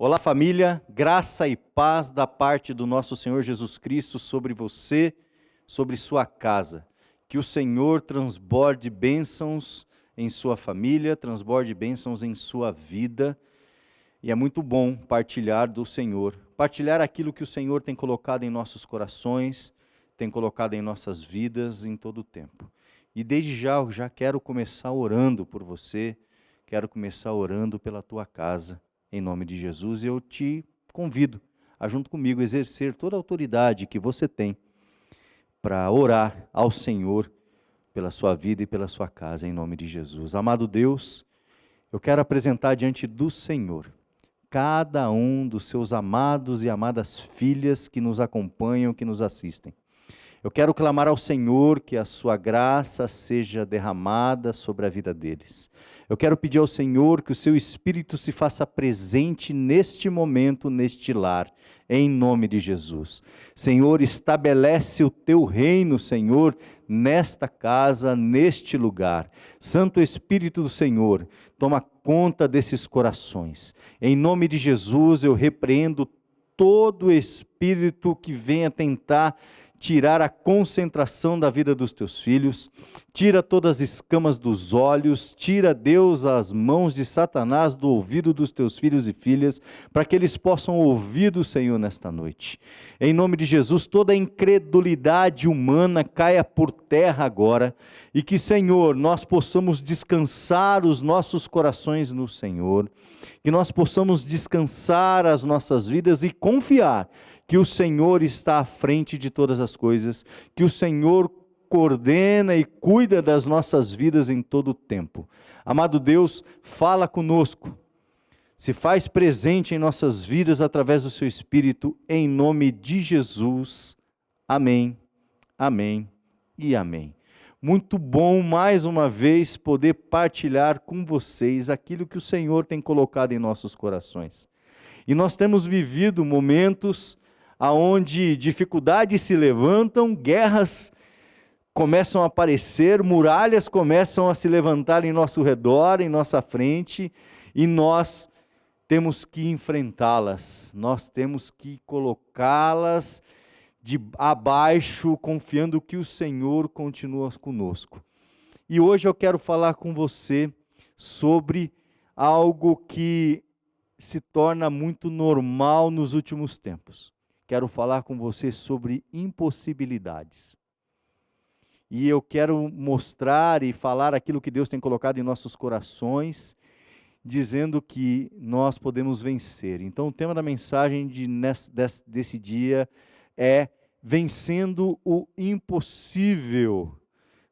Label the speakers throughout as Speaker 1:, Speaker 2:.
Speaker 1: Olá, família, graça e paz da parte do nosso Senhor Jesus Cristo sobre você, sobre sua casa. Que o Senhor transborde bênçãos em sua família, transborde bênçãos em sua vida. E é muito bom partilhar do Senhor, partilhar aquilo que o Senhor tem colocado em nossos corações, tem colocado em nossas vidas em todo o tempo. E desde já eu já quero começar orando por você, quero começar orando pela tua casa. Em nome de Jesus, eu te convido a, junto comigo, exercer toda a autoridade que você tem para orar ao Senhor pela sua vida e pela sua casa, em nome de Jesus. Amado Deus, eu quero apresentar diante do Senhor cada um dos seus amados e amadas filhas que nos acompanham, que nos assistem. Eu quero clamar ao Senhor que a sua graça seja derramada sobre a vida deles. Eu quero pedir ao Senhor que o seu Espírito se faça presente neste momento, neste lar, em nome de Jesus. Senhor, estabelece o teu reino, Senhor, nesta casa, neste lugar. Santo Espírito do Senhor, toma conta desses corações. Em nome de Jesus, eu repreendo todo espírito que venha tentar tirar a concentração da vida dos teus filhos, tira todas as escamas dos olhos, tira, Deus, as mãos de Satanás do ouvido dos teus filhos e filhas, para que eles possam ouvir do Senhor nesta noite. Em nome de Jesus, toda a incredulidade humana caia por terra agora, e que, Senhor, nós possamos descansar os nossos corações no Senhor, que nós possamos descansar as nossas vidas e confiar que o Senhor está à frente de todas as coisas, que o Senhor coordena e cuida das nossas vidas em todo o tempo. Amado Deus, fala conosco, se faz presente em nossas vidas através do seu Espírito, em nome de Jesus. Amém, amém e amém. Muito bom, mais uma vez, poder partilhar com vocês aquilo que o Senhor tem colocado em nossos corações. E nós temos vivido momentos aonde dificuldades se levantam, guerras começam a aparecer, muralhas começam a se levantar em nosso redor, em nossa frente, e nós temos que enfrentá-las, nós temos que colocá-las de abaixo, confiando que o Senhor continua conosco. E hoje eu quero falar com você sobre algo que se torna muito normal nos últimos tempos. Quero falar com você sobre impossibilidades. E eu quero mostrar e falar aquilo que Deus tem colocado em nossos corações, dizendo que nós podemos vencer. Então, o tema da mensagem desse dia é vencendo o impossível.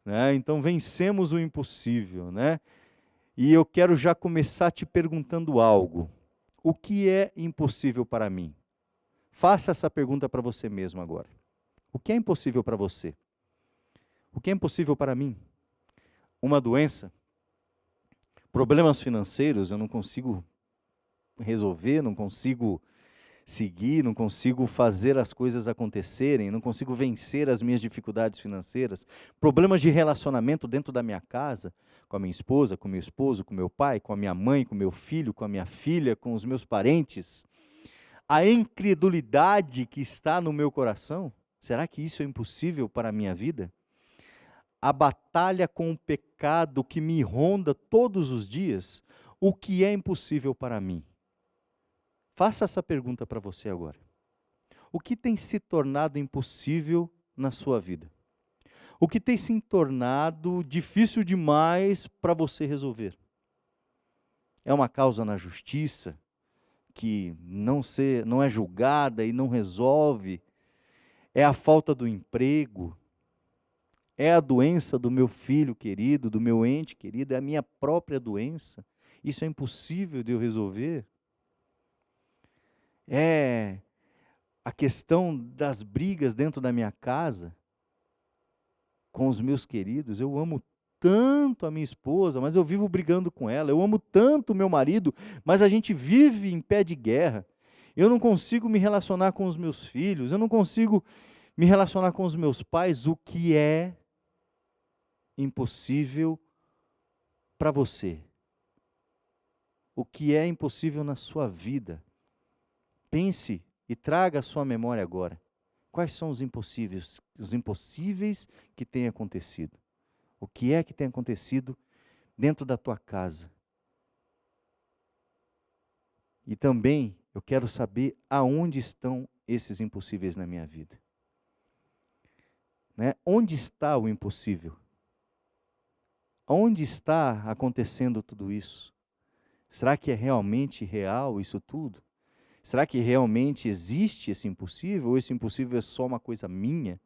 Speaker 1: Né? Então, vencemos o impossível. Né? E eu quero já começar te perguntando algo. O que é impossível para mim? Faça essa pergunta para você mesmo agora. O que é impossível para você? O que é impossível para mim? Uma doença? Problemas financeiros? Eu não consigo resolver, não consigo seguir, não consigo fazer as coisas acontecerem, não consigo vencer as minhas dificuldades financeiras. Problemas de relacionamento dentro da minha casa, com a minha esposa, com o meu esposo, com o meu pai, com a minha mãe, com o meu filho, com a minha filha, com os meus parentes. A incredulidade que está no meu coração, será que isso é impossível para a minha vida? A batalha com o pecado que me ronda todos os dias, o que é impossível para mim? Faça essa pergunta para você agora. O que tem se tornado impossível na sua vida? O que tem se tornado difícil demais para você resolver? É uma causa na justiça que não é julgada e não resolve? É a falta do emprego? É a doença do meu filho querido, do meu ente querido? É a minha própria doença? Isso é impossível de eu resolver? É a questão das brigas dentro da minha casa, com os meus queridos. Eu amo tanto a minha esposa, mas eu vivo brigando com ela. Eu amo tanto o meu marido, mas a gente vive em pé de guerra. Eu não consigo me relacionar com os meus filhos, eu não consigo me relacionar com os meus pais. O que é impossível para você? O que é impossível na sua vida? Pense e traga à sua memória agora. Quais são os impossíveis que têm acontecido? O que é que tem acontecido dentro da tua casa? E também eu quero saber aonde estão esses impossíveis na minha vida. Né? Onde está o impossível? Onde está acontecendo tudo isso? Será que é realmente real isso tudo? Será que realmente existe esse impossível? Ou esse impossível é só uma coisa minha?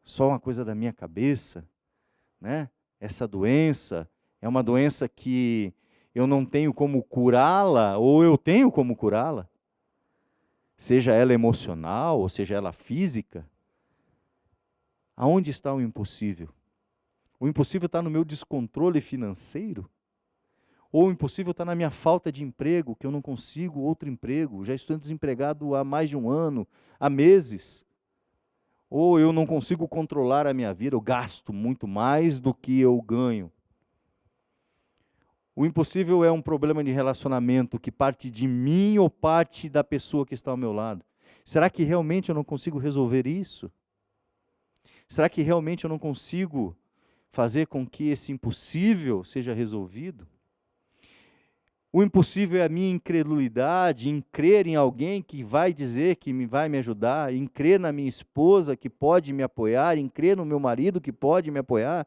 Speaker 1: Só uma coisa da minha cabeça? Né? Essa doença é uma doença que eu não tenho como curá-la, ou eu tenho como curá-la? Seja ela emocional, ou seja ela física? Aonde está o impossível? O impossível está no meu descontrole financeiro? Ou o impossível está na minha falta de emprego, que eu não consigo outro emprego, já estou desempregado há mais de um ano, há meses. Ou eu não consigo controlar a minha vida, eu gasto muito mais do que eu ganho. O impossível é um problema de relacionamento que parte de mim ou parte da pessoa que está ao meu lado. Será que realmente eu não consigo resolver isso? Será que realmente eu não consigo fazer com que esse impossível seja resolvido? O impossível é a minha incredulidade em crer em alguém que vai dizer que vai me ajudar, em crer na minha esposa que pode me apoiar, em crer no meu marido que pode me apoiar.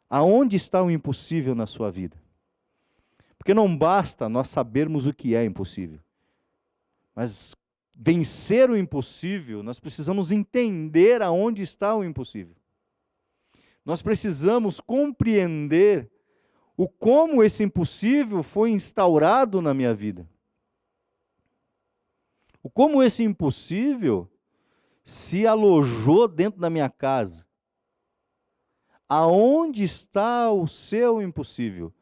Speaker 1: Aonde está o impossível na sua vida? Porque não basta nós sabermos o que é impossível, mas vencer o impossível, nós precisamos entender aonde está o impossível. Nós precisamos compreender o como esse impossível foi instaurado na minha vida. O como esse impossível se alojou dentro da minha casa. Aonde está o seu impossível?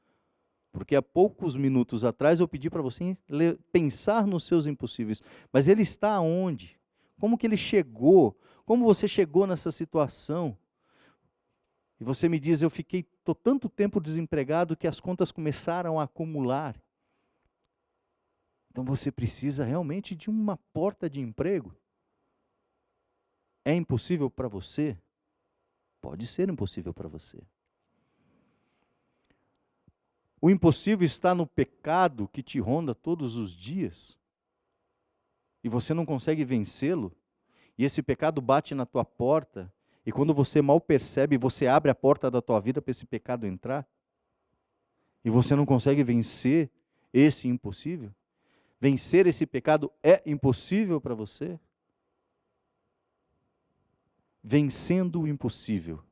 Speaker 1: Porque há poucos minutos atrás eu pedi para você pensar nos seus impossíveis. Mas ele está aonde? Como que ele chegou? Como você chegou nessa situação? E você me diz, estou tanto tempo desempregado que as contas começaram a acumular. Então você precisa realmente de uma porta de emprego. É impossível para você? Pode ser impossível para você. O impossível está no pecado que te ronda todos os dias. E você não consegue vencê-lo. E esse pecado bate na tua porta. E quando você mal percebe, você abre a porta da tua vida para esse pecado entrar. E você não consegue vencer esse impossível. Vencer esse pecado é impossível para você? Vencendo o impossível.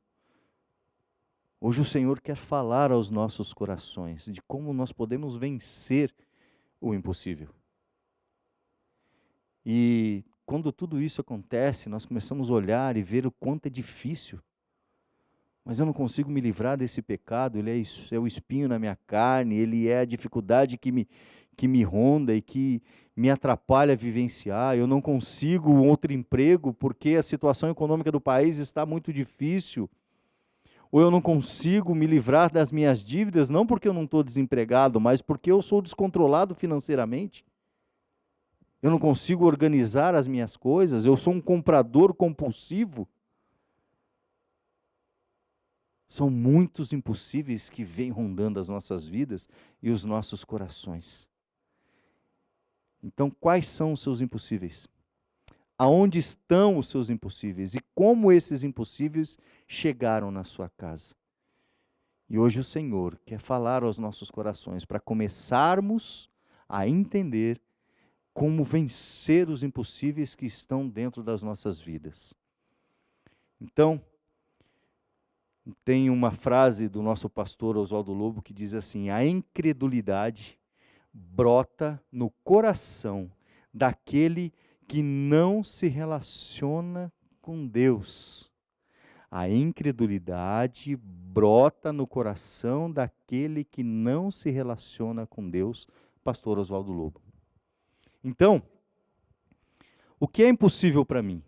Speaker 1: Hoje o Senhor quer falar aos nossos corações de como nós podemos vencer o impossível. E quando tudo isso acontece, nós começamos a olhar e ver o quanto é difícil. Mas eu não consigo me livrar desse pecado, ele é o espinho na minha carne, ele é a dificuldade que me ronda e que me atrapalha a vivenciar. Eu não consigo um outro emprego porque a situação econômica do país está muito difícil. Ou eu não consigo me livrar das minhas dívidas, não porque eu não estou desempregado, mas porque eu sou descontrolado financeiramente. Eu não consigo organizar as minhas coisas, eu sou um comprador compulsivo. São muitos impossíveis que vêm rondando as nossas vidas e os nossos corações. Então, quais são os seus impossíveis? Aonde estão os seus impossíveis? E como esses impossíveis chegaram na sua casa? E hoje o Senhor quer falar aos nossos corações para começarmos a entender como vencer os impossíveis que estão dentro das nossas vidas. Então, tem uma frase do nosso pastor Oswaldo Lobo que diz assim: a incredulidade brota no coração daquele que não se relaciona com Deus. A incredulidade brota no coração daquele que não se relaciona com Deus, pastor Oswaldo Lobo. Então, o que é impossível para mim?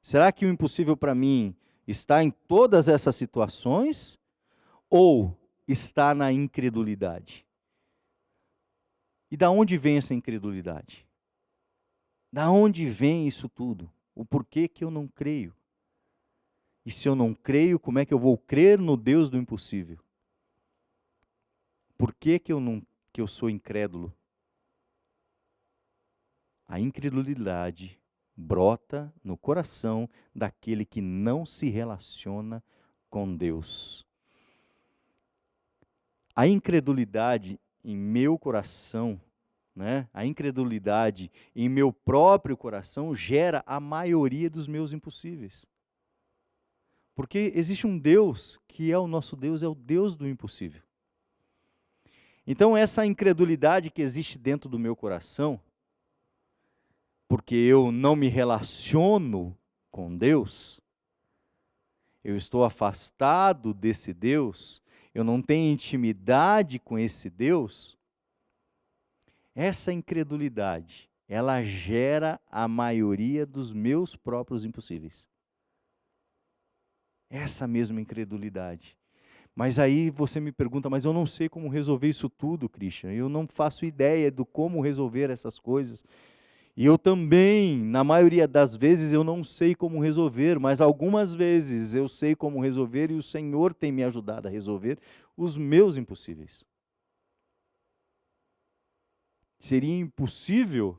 Speaker 1: Será que o impossível para mim está em todas essas situações ou está na incredulidade? E da onde vem essa incredulidade? Da onde vem isso tudo? O porquê que eu não creio? E se eu não creio, como é que eu vou crer no Deus do impossível? Por que que eu sou incrédulo? A incredulidade brota no coração daquele que não se relaciona com Deus. A incredulidade em meu coração, né? A incredulidade em meu próprio coração gera a maioria dos meus impossíveis. Porque existe um Deus que é o nosso Deus, é o Deus do impossível. Então essa incredulidade que existe dentro do meu coração, porque eu não me relaciono com Deus, eu estou afastado desse Deus, eu não tenho intimidade com esse Deus, essa incredulidade, ela gera a maioria dos meus próprios impossíveis. Essa mesma incredulidade. Mas aí você me pergunta, mas eu não sei como resolver isso tudo, Christian. Eu não faço ideia do como resolver essas coisas. E eu também, na maioria das vezes, eu não sei como resolver, mas algumas vezes eu sei como resolver e o Senhor tem me ajudado a resolver os meus impossíveis. Seria impossível,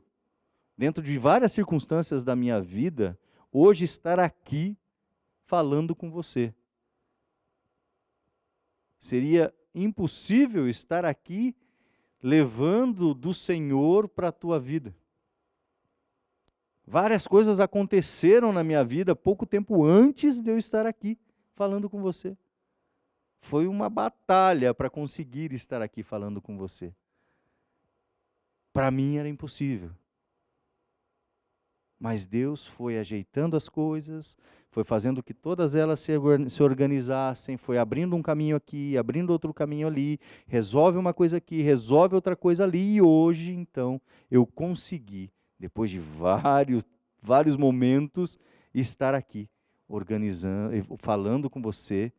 Speaker 1: dentro de várias circunstâncias da minha vida, hoje estar aqui falando com você. Seria impossível estar aqui levando do Senhor para a tua vida. Várias coisas aconteceram na minha vida pouco tempo antes de eu estar aqui falando com você. Foi uma batalha para conseguir estar aqui falando com você. Para mim era impossível. Mas Deus foi ajeitando as coisas, foi fazendo que todas elas se organizassem, foi abrindo um caminho aqui, abrindo outro caminho ali, resolve uma coisa aqui, resolve outra coisa ali, e hoje, então, eu consegui, depois de vários momentos, estar aqui, organizando, falando com você,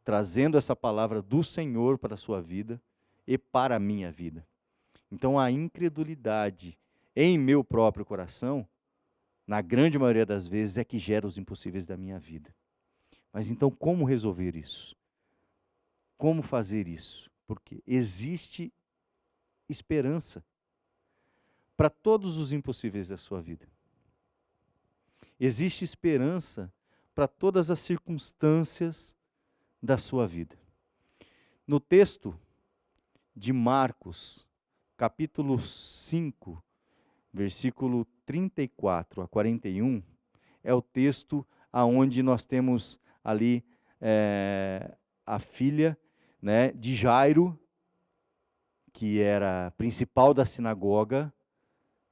Speaker 1: trazendo essa palavra do Senhor para a sua vida e para a minha vida. Então, a incredulidade em meu próprio coração, na grande maioria das vezes, é que gera os impossíveis da minha vida. Mas então, como resolver isso? Como fazer isso? Porque existe esperança para todos os impossíveis da sua vida. Existe esperança para todas as circunstâncias da sua vida. No texto de Marcos, capítulo 5, versículo 34 a 41, é o texto aonde nós temos ali a filha, né, de Jairo, que era principal da sinagoga.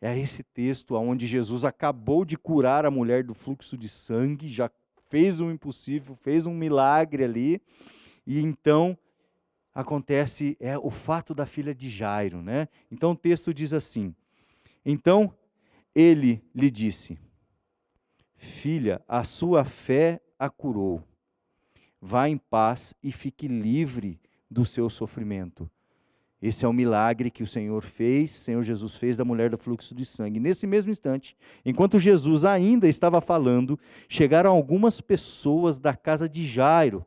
Speaker 1: É esse texto aonde Jesus acabou de curar a mulher do fluxo de sangue, já fez o impossível, fez um milagre ali, e então acontece o fato da filha de Jairo, né? Então o texto diz assim: então ele lhe disse: filha, a sua fé a curou. Vá em paz e fique livre do seu sofrimento. Esse é o milagre que o Senhor Jesus fez da mulher do fluxo de sangue. Nesse mesmo instante, enquanto Jesus ainda estava falando, chegaram algumas pessoas da casa de Jairo,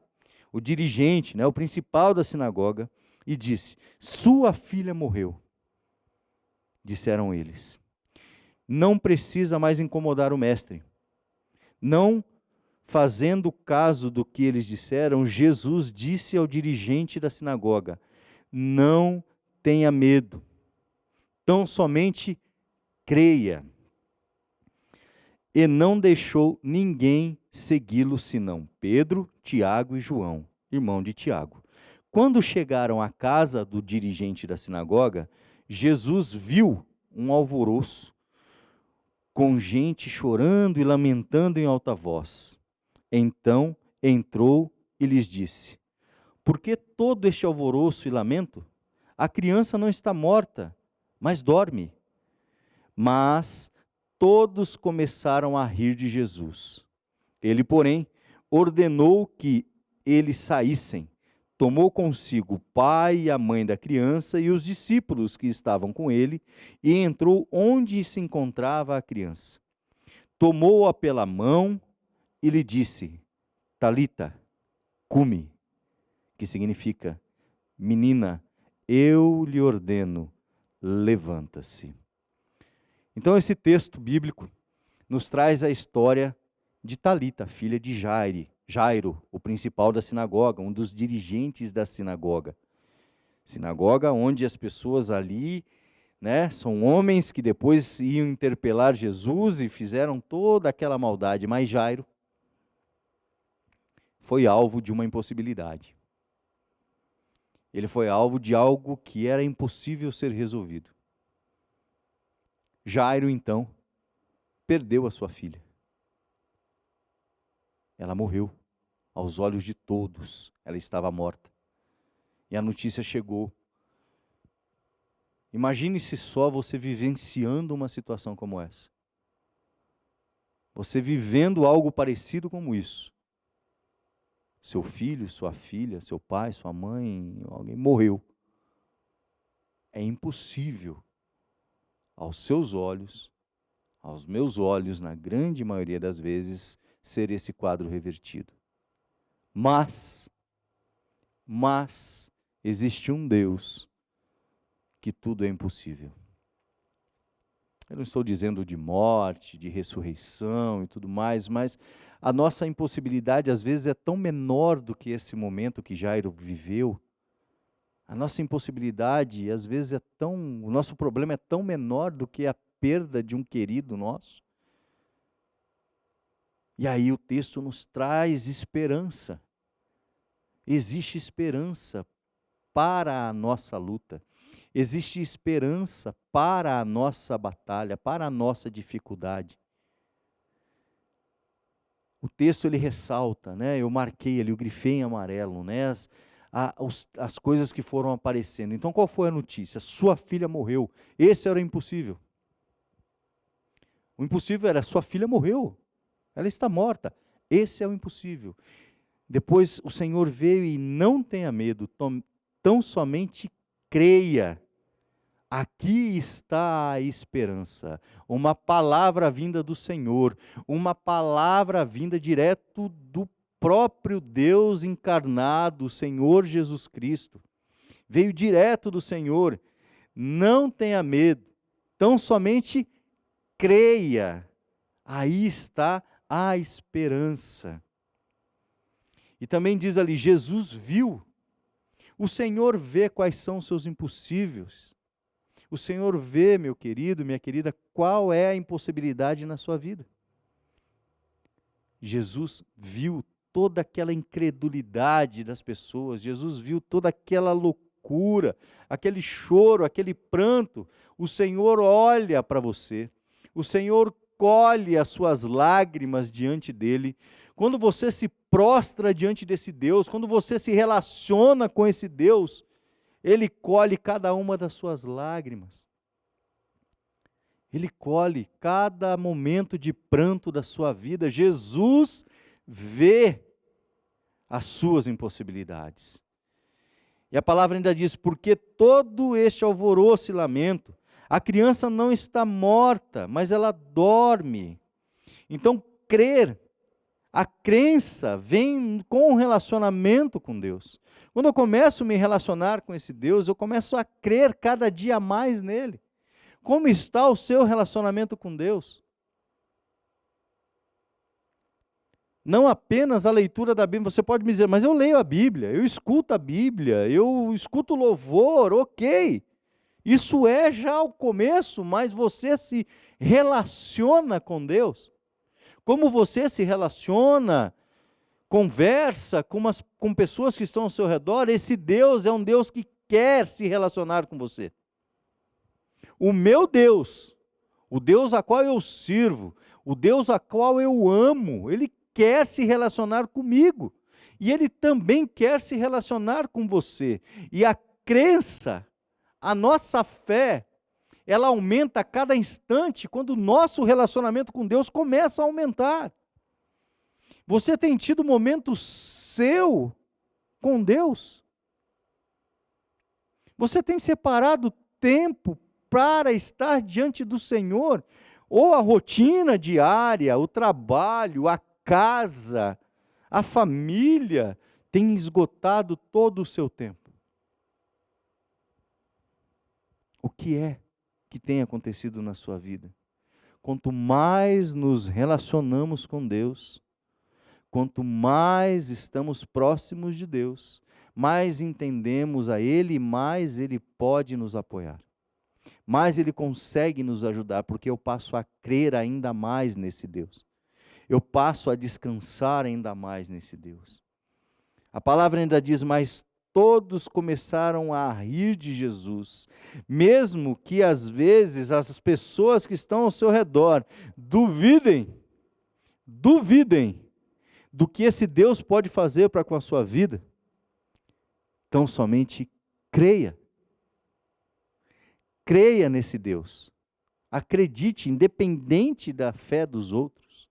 Speaker 1: o dirigente, né, o principal da sinagoga, e disse: sua filha morreu. Disseram eles: não precisa mais incomodar o mestre. Não fazendo caso do que eles disseram, Jesus disse ao dirigente da sinagoga: não tenha medo, tão somente creia. E não deixou ninguém segui-lo senão Pedro, Tiago e João, irmão de Tiago. Quando chegaram à casa do dirigente da sinagoga, Jesus viu um alvoroço, com gente chorando e lamentando em alta voz. Então entrou e lhes disse: por que todo este alvoroço e lamento? A criança não está morta, mas dorme. Mas todos começaram a rir de Jesus. Ele, porém, ordenou que eles saíssem. tomou consigo o pai e a mãe da criança e os discípulos que estavam com ele, e entrou onde se encontrava a criança. Tomou-a pela mão e lhe disse: Talita, cumi, que significa: menina, eu lhe ordeno, levanta-se. Então esse texto bíblico nos traz a história de Talita, filha de Jairo, o principal da sinagoga, um dos dirigentes da sinagoga. Sinagoga onde as pessoas ali, né, são homens que depois iam interpelar Jesus e fizeram toda aquela maldade, mas Jairo foi alvo de uma impossibilidade. Ele foi alvo de algo que era impossível ser resolvido. Jairo, então, perdeu a sua filha. Ela morreu. Aos olhos de todos, ela estava morta. E a notícia chegou. Imagine-se só você vivenciando uma situação como essa. Você vivendo algo parecido como isso. Seu filho, sua filha, seu pai, sua mãe, alguém morreu. É impossível, aos seus olhos, aos meus olhos, na grande maioria das vezes, ser esse quadro revertido. Mas existe um Deus que tudo é impossível. Eu não estou dizendo de morte, de ressurreição e tudo mais, mas a nossa impossibilidade às vezes é tão menor do que esse momento que Jairo viveu. A nossa impossibilidade às vezes o nosso problema é tão menor do que a perda de um querido nosso. E aí o texto nos traz esperança. Existe esperança para a nossa luta. Existe esperança para a nossa batalha, para a nossa dificuldade. O texto ele ressalta, né? Eu marquei ali, eu grifei em amarelo, né? As coisas que foram aparecendo. Então qual foi a notícia? Sua filha morreu. Esse era o impossível. O impossível era: sua filha morreu. Ela está morta. Esse é o impossível. Depois o Senhor veio e: não tenha medo, tão somente creia. Aqui está a esperança, uma palavra vinda do Senhor, uma palavra vinda direto do próprio Deus encarnado, o Senhor Jesus Cristo. Veio direto do Senhor. Não tenha medo, tão somente creia. Aí está a esperança. E também diz ali: Jesus viu. O Senhor vê quais são os seus impossíveis. O Senhor vê, meu querido, minha querida, qual é a impossibilidade na sua vida. Jesus viu toda aquela incredulidade das pessoas. Jesus viu toda aquela loucura, aquele choro, aquele pranto. O Senhor olha para você. O Senhor colhe as suas lágrimas diante dele. Quando você se prostra diante desse Deus, quando você se relaciona com esse Deus, Ele colhe cada uma das suas lágrimas. Ele colhe cada momento de pranto da sua vida. Jesus vê as suas impossibilidades. E a palavra ainda diz: porque todo este alvoroço e lamento, a criança não está morta, mas ela dorme. Então, a crença vem com o relacionamento com Deus. Quando eu começo a me relacionar com esse Deus, eu começo a crer cada dia mais nele. Como está o seu relacionamento com Deus? Não apenas a leitura da Bíblia. Você pode me dizer: mas eu leio a Bíblia, eu escuto a Bíblia, eu escuto louvor, ok. Isso é já o começo, mas você se relaciona com Deus. Como você se relaciona, conversa com pessoas que estão ao seu redor, esse Deus é um Deus que quer se relacionar com você. O meu Deus, o Deus a qual eu sirvo, o Deus a qual eu amo, Ele quer se relacionar comigo. E Ele também quer se relacionar com você. E a crença, a nossa fé, ela aumenta a cada instante quando o nosso relacionamento com Deus começa a aumentar. Você tem tido momento seu com Deus? Você tem separado tempo para estar diante do Senhor? Ou a rotina diária, o trabalho, a casa, a família tem esgotado todo o seu tempo? O que é que tem acontecido na sua vida? Quanto mais nos relacionamos com Deus, quanto mais estamos próximos de Deus, mais entendemos a Ele e mais Ele pode nos apoiar. Mais Ele consegue nos ajudar, porque eu passo a crer ainda mais nesse Deus. Eu passo a descansar ainda mais nesse Deus. A palavra ainda diz, mas todos começaram a rir de Jesus, mesmo que às vezes as pessoas que estão ao seu redor duvidem do que esse Deus pode fazer para com a sua vida. Então somente creia. Creia nesse Deus. Acredite, independente da fé dos outros.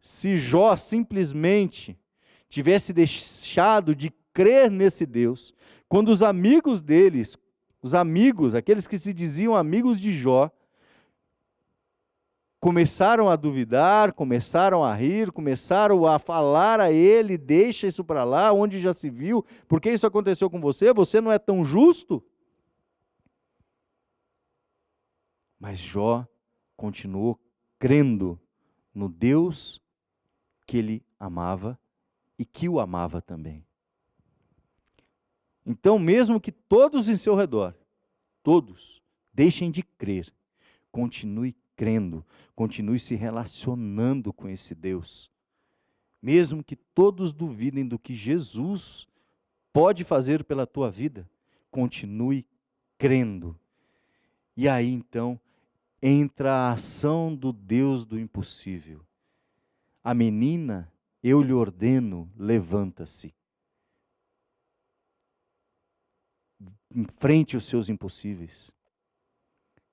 Speaker 1: Se Jó simplesmente tivesse deixado de crer nesse Deus, quando os amigos deles, aqueles que se diziam amigos de Jó, começaram a duvidar, começaram a rir, começaram a falar a ele, deixa isso para lá, onde já se viu, por que isso aconteceu com você? Você não é tão justo? Mas Jó continuou crendo no Deus que ele amava e que o amava também. Então, mesmo que todos em seu redor, todos, deixem de crer, continue crendo, continue se relacionando com esse Deus. Mesmo que todos duvidem do que Jesus pode fazer pela tua vida, continue crendo. E aí então entra a ação do Deus do impossível. A menina, eu lhe ordeno, levanta-se. Enfrente os seus impossíveis.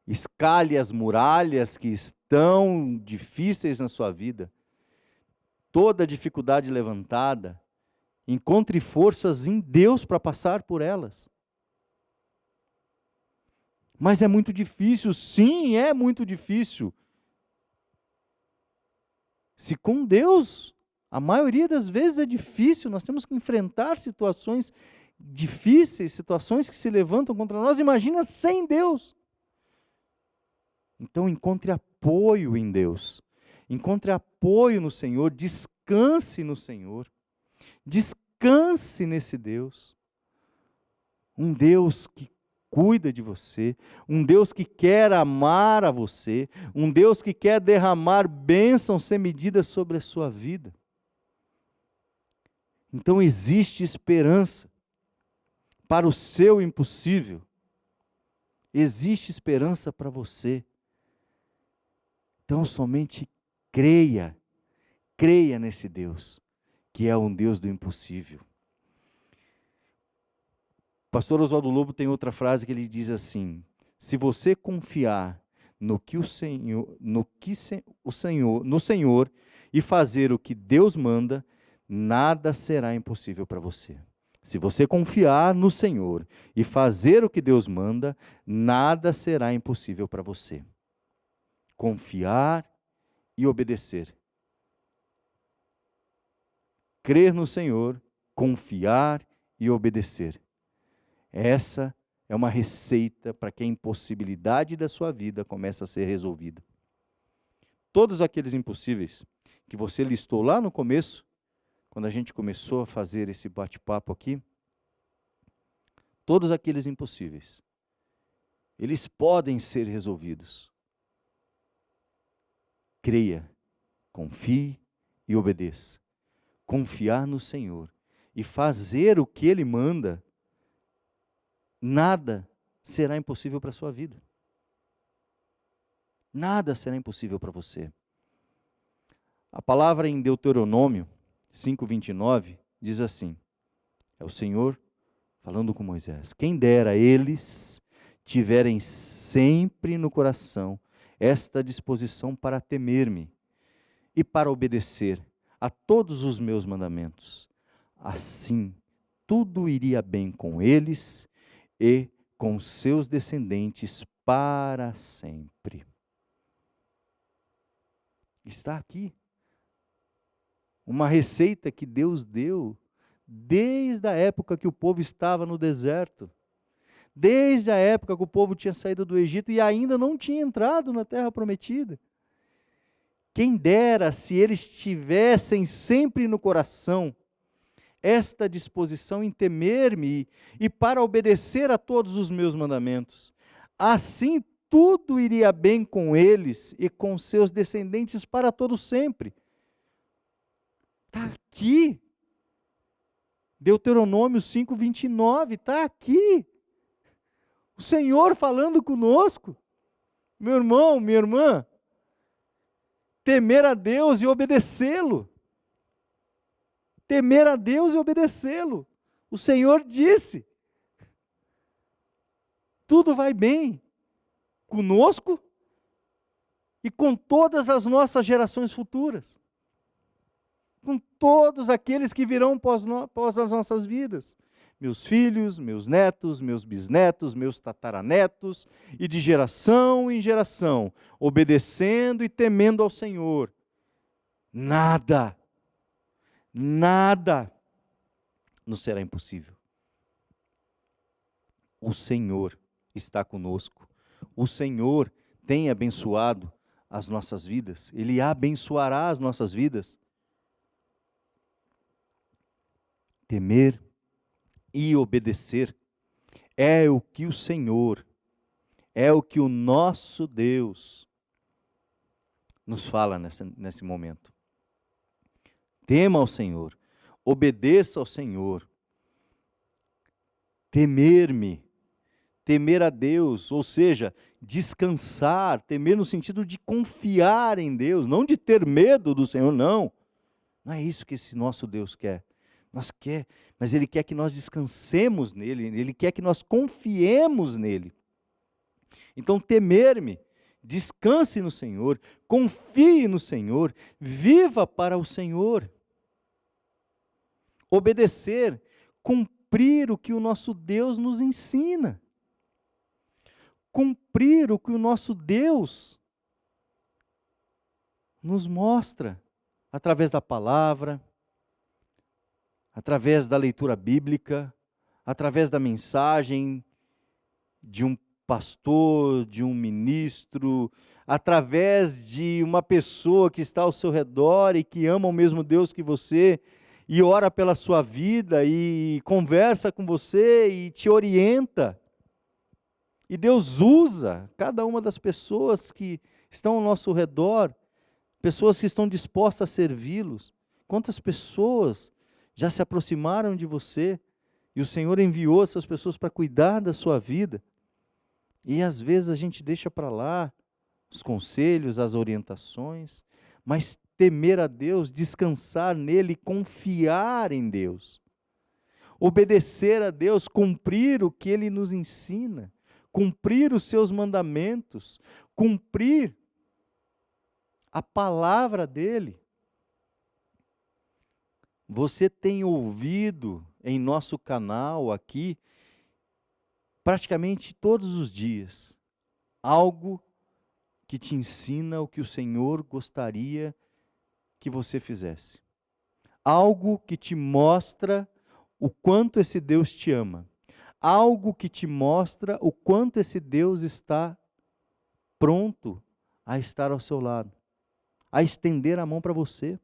Speaker 1: Escale as muralhas que estão difíceis na sua vida. Toda dificuldade levantada, encontre forças em Deus para passar por elas. Mas é muito difícil, sim, é muito difícil. Se com Deus, a maioria das vezes é difícil, nós temos que enfrentar situações difíceis, situações que se levantam contra nós, imagina sem Deus. Então encontre apoio em Deus, encontre apoio no Senhor, descanse no Senhor, descanse nesse Deus. Um Deus que cuida de você, um Deus que quer amar a você, um Deus que quer derramar bênçãos sem medida sobre a sua vida. Então existe esperança para o seu impossível. Existe esperança para você. Então somente creia nesse Deus, que é um Deus do impossível. Pastor Oswaldo Lobo tem outra frase que ele diz assim: se você confiar no Senhor e fazer o que Deus manda, nada será impossível para você. Se você confiar no Senhor e fazer o que Deus manda, nada será impossível para você. Confiar e obedecer. Crer no Senhor, confiar e obedecer. Essa é uma receita para que a impossibilidade da sua vida comece a ser resolvida. Todos aqueles impossíveis que você listou lá no começo, quando a gente começou a fazer esse bate-papo aqui, todos aqueles impossíveis, eles podem ser resolvidos. Creia, confie e obedeça. Confiar no Senhor e fazer o que Ele manda, nada será impossível para a sua vida. Nada será impossível para você. A palavra em Deuteronômio 5:29 diz assim, é o Senhor falando com Moisés: quem dera eles tiverem sempre no coração esta disposição para temer-me e para obedecer a todos os meus mandamentos. Assim tudo iria bem com eles e com seus descendentes para sempre. Está aqui uma receita que Deus deu desde a época que o povo estava no deserto, desde a época que o povo tinha saído do Egito e ainda não tinha entrado na terra prometida. Quem dera se eles tivessem sempre no coração esta disposição em temer-me e para obedecer a todos os meus mandamentos. Assim tudo iria bem com eles e com seus descendentes para todo sempre. Está aqui. Deuteronômio 5:29, está aqui. O Senhor falando conosco. Meu irmão, minha irmã, temer a Deus e obedecê-lo. Temer a Deus e obedecê-lo. O Senhor disse: tudo vai bem conosco e com todas as nossas gerações futuras. Com todos aqueles que virão após as nossas vidas. Meus filhos, meus netos, meus bisnetos, meus tataranetos, e de geração em geração, obedecendo e temendo ao Senhor. Nada nos será impossível. O Senhor está conosco. O Senhor tem abençoado as nossas vidas. Ele abençoará as nossas vidas. Temer e obedecer é o que o Senhor, é o que o nosso Deus nos fala nesse momento. Tema ao Senhor, obedeça ao Senhor. Temer-me, temer a Deus, ou seja, descansar, temer no sentido de confiar em Deus, não de ter medo do Senhor, não. Não é isso que esse nosso Deus quer. Mas Ele quer que nós descansemos nele, Ele quer que nós confiemos nele. Então, temer-me, descanse no Senhor, confie no Senhor, viva para o Senhor. Obedecer, cumprir o que o nosso Deus nos ensina. Cumprir o que o nosso Deus nos mostra através da palavra, através da leitura bíblica, através da mensagem de um pastor, de um ministro, através de uma pessoa que está ao seu redor e que ama o mesmo Deus que você, e ora pela sua vida, e conversa com você, e te orienta. E Deus usa cada uma das pessoas que estão ao nosso redor, pessoas que estão dispostas a servi-los. Quantas pessoas já se aproximaram de você, e o Senhor enviou essas pessoas para cuidar da sua vida, e às vezes a gente deixa para lá os conselhos, as orientações, mas temer a Deus, descansar nele, confiar em Deus, obedecer a Deus, cumprir o que Ele nos ensina, cumprir os seus mandamentos, cumprir a palavra dEle. Você tem ouvido em nosso canal aqui, praticamente todos os dias, algo que te ensina o que o Senhor gostaria que você fizesse. Algo que te mostra o quanto esse Deus te ama. Algo que te mostra o quanto esse Deus está pronto a estar ao seu lado, a estender a mão para você.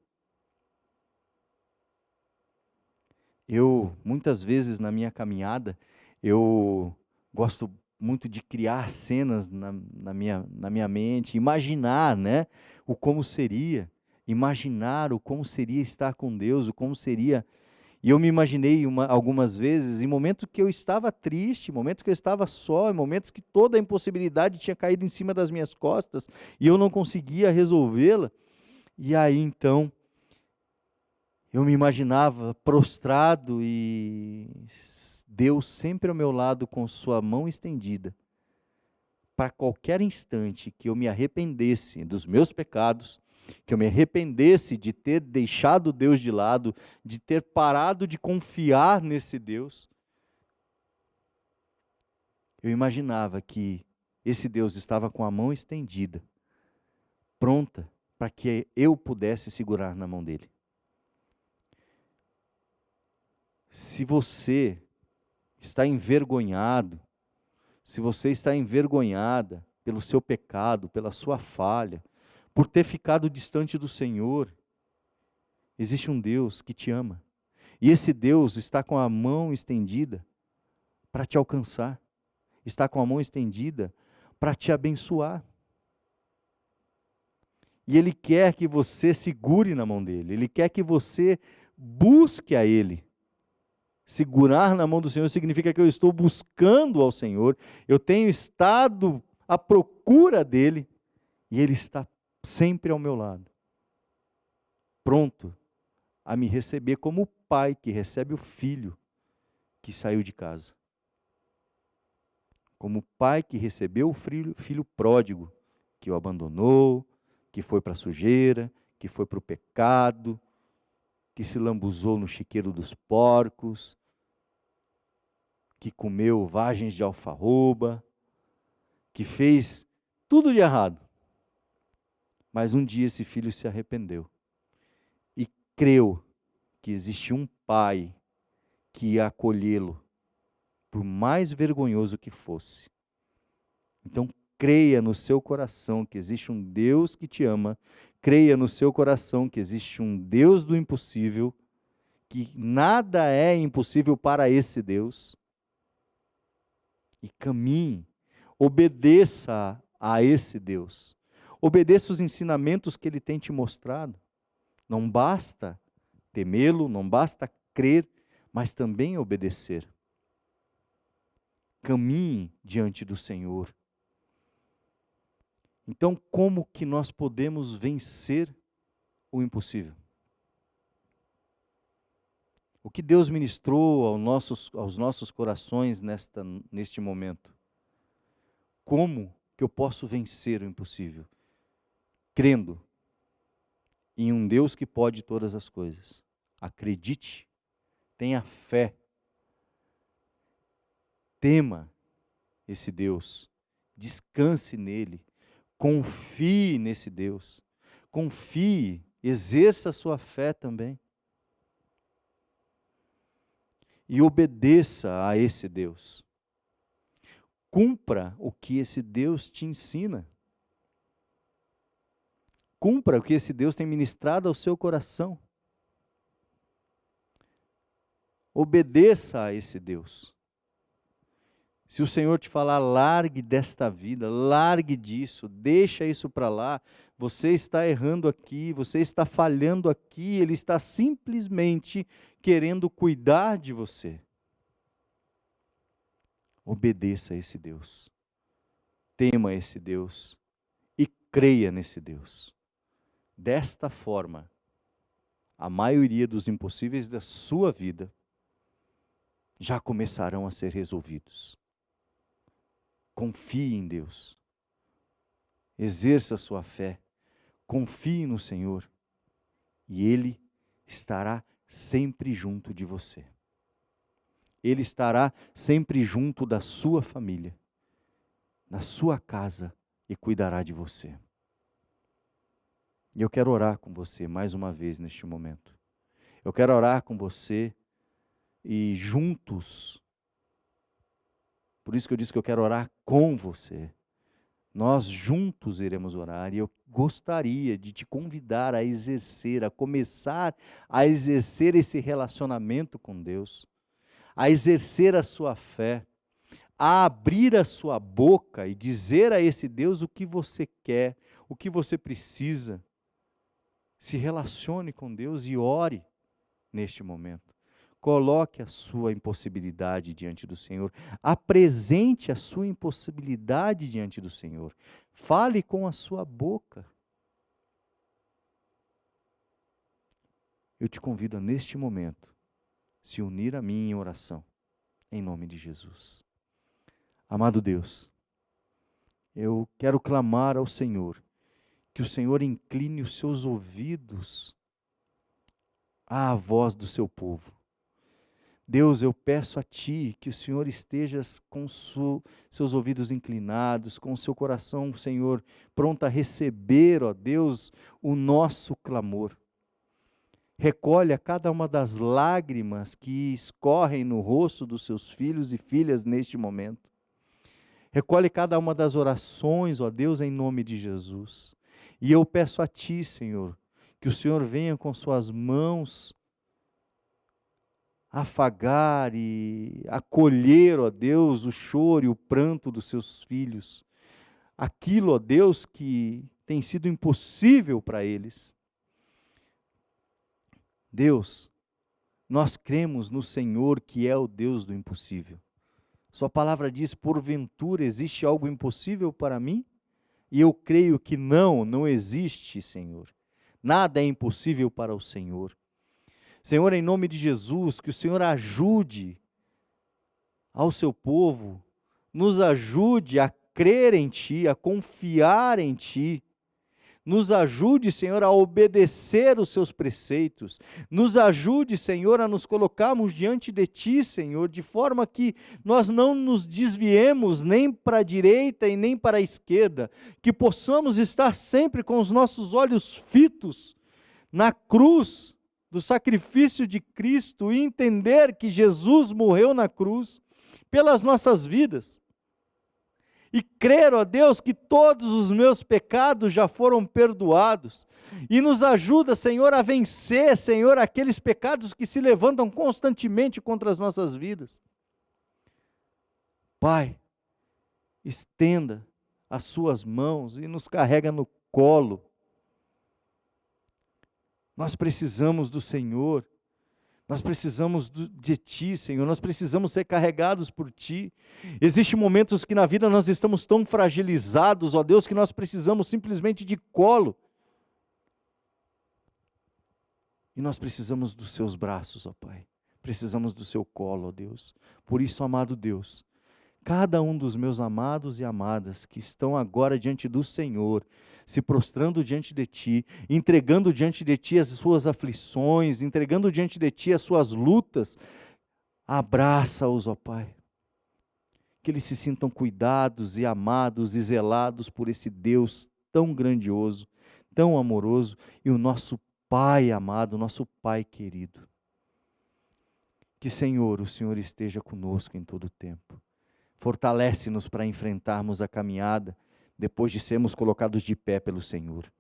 Speaker 1: Muitas vezes na minha caminhada, eu gosto muito de criar cenas na minha mente, imaginar, né, o como seria, imaginar o como seria estar com Deus, o como seria. E eu me imaginei algumas vezes em momentos que eu estava triste, momentos que eu estava só, em momentos que toda a impossibilidade tinha caído em cima das minhas costas e eu não conseguia resolvê-la. E aí então, eu me imaginava prostrado e Deus sempre ao meu lado com sua mão estendida, para qualquer instante que eu me arrependesse dos meus pecados, que eu me arrependesse de ter deixado Deus de lado, de ter parado de confiar nesse Deus, eu imaginava que esse Deus estava com a mão estendida, pronta para que eu pudesse segurar na mão dele. Se você está envergonhado, se você está envergonhada pelo seu pecado, pela sua falha, por ter ficado distante do Senhor, existe um Deus que te ama. E esse Deus está com a mão estendida para te alcançar, está com a mão estendida para te abençoar. E Ele quer que você segure na mão dele, Ele quer que você busque a Ele. Segurar na mão do Senhor significa que eu estou buscando ao Senhor, eu tenho estado à procura dEle, e Ele está sempre ao meu lado, pronto a me receber como o pai que recebe o filho que saiu de casa. Como o pai que recebeu o filho pródigo, que o abandonou, que foi para a sujeira, que foi para o pecado, que se lambuzou no chiqueiro dos porcos, que comeu vagens de alfarroba, que fez tudo de errado. Mas um dia esse filho se arrependeu e creu que existe um pai que ia acolhê-lo, por mais vergonhoso que fosse. Então, creia no seu coração que existe um Deus que te ama, creia no seu coração que existe um Deus do impossível, que nada é impossível para esse Deus, e caminhe, obedeça a esse Deus, obedeça os ensinamentos que Ele tem te mostrado. Não basta temê-lo, não basta crer, mas também obedecer. Caminhe diante do Senhor. Então, como que nós podemos vencer o impossível? O que Deus ministrou aos nossos corações neste momento? Como que eu posso vencer o impossível? Crendo em um Deus que pode todas as coisas. Acredite, tenha fé, tema esse Deus, descanse nele, confie nesse Deus, confie, exerça a sua fé também. E obedeça a esse Deus. Cumpra o que esse Deus te ensina. Cumpra o que esse Deus tem ministrado ao seu coração. Obedeça a esse Deus. Se o Senhor te falar, largue desta vida, largue disso, deixa isso para lá, você está errando aqui, você está falhando aqui, Ele está simplesmente querendo cuidar de você. Obedeça a esse Deus, tema esse Deus e creia nesse Deus. Desta forma, a maioria dos impossíveis da sua vida já começarão a ser resolvidos. Confie em Deus, exerça a sua fé, confie no Senhor e Ele estará sempre junto de você. Ele estará sempre junto da sua família, na sua casa e cuidará de você. E eu quero orar com você mais uma vez neste momento. Eu quero orar com você e juntos, por isso que eu disse que eu quero orar com você. Nós juntos iremos orar e eu gostaria de te convidar a exercer, a começar a exercer esse relacionamento com Deus, a exercer a sua fé, a abrir a sua boca e dizer a esse Deus o que você quer, o que você precisa. Se relacione com Deus e ore neste momento. Coloque a sua impossibilidade diante do Senhor. Apresente a sua impossibilidade diante do Senhor. Fale com a sua boca. Eu te convido a, neste momento, se unir a mim em oração, em nome de Jesus. Amado Deus, eu quero clamar ao Senhor que o Senhor incline os seus ouvidos à voz do seu povo. Deus, eu peço a Ti que o Senhor esteja com seus ouvidos inclinados, com o seu coração, Senhor, pronto a receber, ó Deus, o nosso clamor. Recolhe a cada uma das lágrimas que escorrem no rosto dos seus filhos e filhas neste momento. Recolhe cada uma das orações, ó Deus, em nome de Jesus. E eu peço a Ti, Senhor, que o Senhor venha com suas mãos afagar e acolher, ó Deus, o choro e o pranto dos seus filhos. Aquilo, ó Deus, que tem sido impossível para eles. Deus, nós cremos no Senhor que é o Deus do impossível. Sua palavra diz, porventura existe algo impossível para mim? E eu creio que não existe, Senhor. Nada é impossível para o Senhor. Senhor, em nome de Jesus, que o Senhor ajude ao seu povo, nos ajude a crer em Ti, a confiar em Ti. Nos ajude, Senhor, a obedecer os Seus preceitos. Nos ajude, Senhor, a nos colocarmos diante de Ti, Senhor, de forma que nós não nos desviemos nem para a direita e nem para a esquerda, que possamos estar sempre com os nossos olhos fitos na cruz do sacrifício de Cristo e entender que Jesus morreu na cruz pelas nossas vidas. E crer, ó Deus, que todos os meus pecados já foram perdoados. E nos ajuda, Senhor, a vencer, Senhor, aqueles pecados que se levantam constantemente contra as nossas vidas. Pai, estenda as suas mãos e nos carrega no colo. Nós precisamos do Senhor. Nós precisamos de Ti, Senhor, nós precisamos ser carregados por Ti. Existem momentos que na vida nós estamos tão fragilizados, ó Deus, que nós precisamos simplesmente de colo. E nós precisamos dos Seus braços, ó Pai. Precisamos do Seu colo, ó Deus. Por isso, amado Deus, cada um dos meus amados e amadas que estão agora diante do Senhor, se prostrando diante de Ti, entregando diante de Ti as suas aflições, entregando diante de Ti as suas lutas, abraça-os, ó Pai. Que eles se sintam cuidados e amados e zelados por esse Deus tão grandioso, tão amoroso e o nosso Pai amado, o nosso Pai querido. Que, Senhor, o Senhor esteja conosco em todo o tempo. Fortalece-nos para enfrentarmos a caminhada depois de sermos colocados de pé pelo Senhor.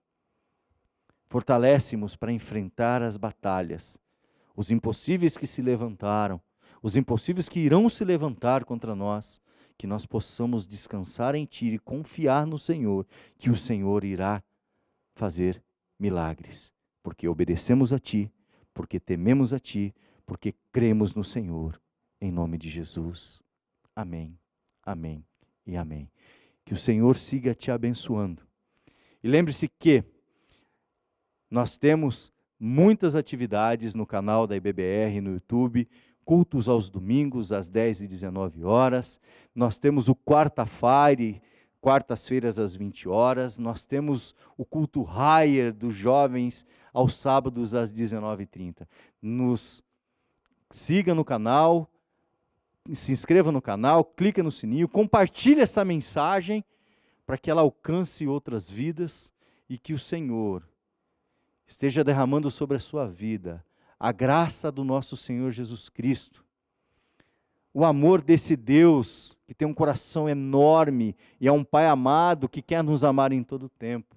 Speaker 1: Fortalece-nos para enfrentar as batalhas, os impossíveis que se levantaram, os impossíveis que irão se levantar contra nós, que nós possamos descansar em Ti e confiar no Senhor, que o Senhor irá fazer milagres, porque obedecemos a Ti, porque tememos a Ti, porque cremos no Senhor, em nome de Jesus. Amém, amém e amém. Que o Senhor siga te abençoando. E lembre-se que nós temos muitas atividades no canal da IBBR, no YouTube, cultos aos domingos, às 10 e 19 horas. Nós temos o quartas-feiras às 20 horas. Nós temos o culto Higher dos jovens aos sábados às 19h30. Nos siga no canal, se inscreva no canal, clica no sininho, compartilhe essa mensagem para que ela alcance outras vidas e que o Senhor esteja derramando sobre a sua vida a graça do nosso Senhor Jesus Cristo, o amor desse Deus que tem um coração enorme e é um Pai amado que quer nos amar em todo o tempo.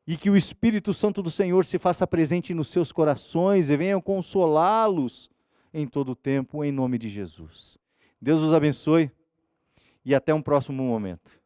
Speaker 1: E que o Espírito Santo do Senhor se faça presente nos seus corações e venha consolá-los em todo o tempo, em nome de Jesus. Deus os abençoe e até um próximo momento.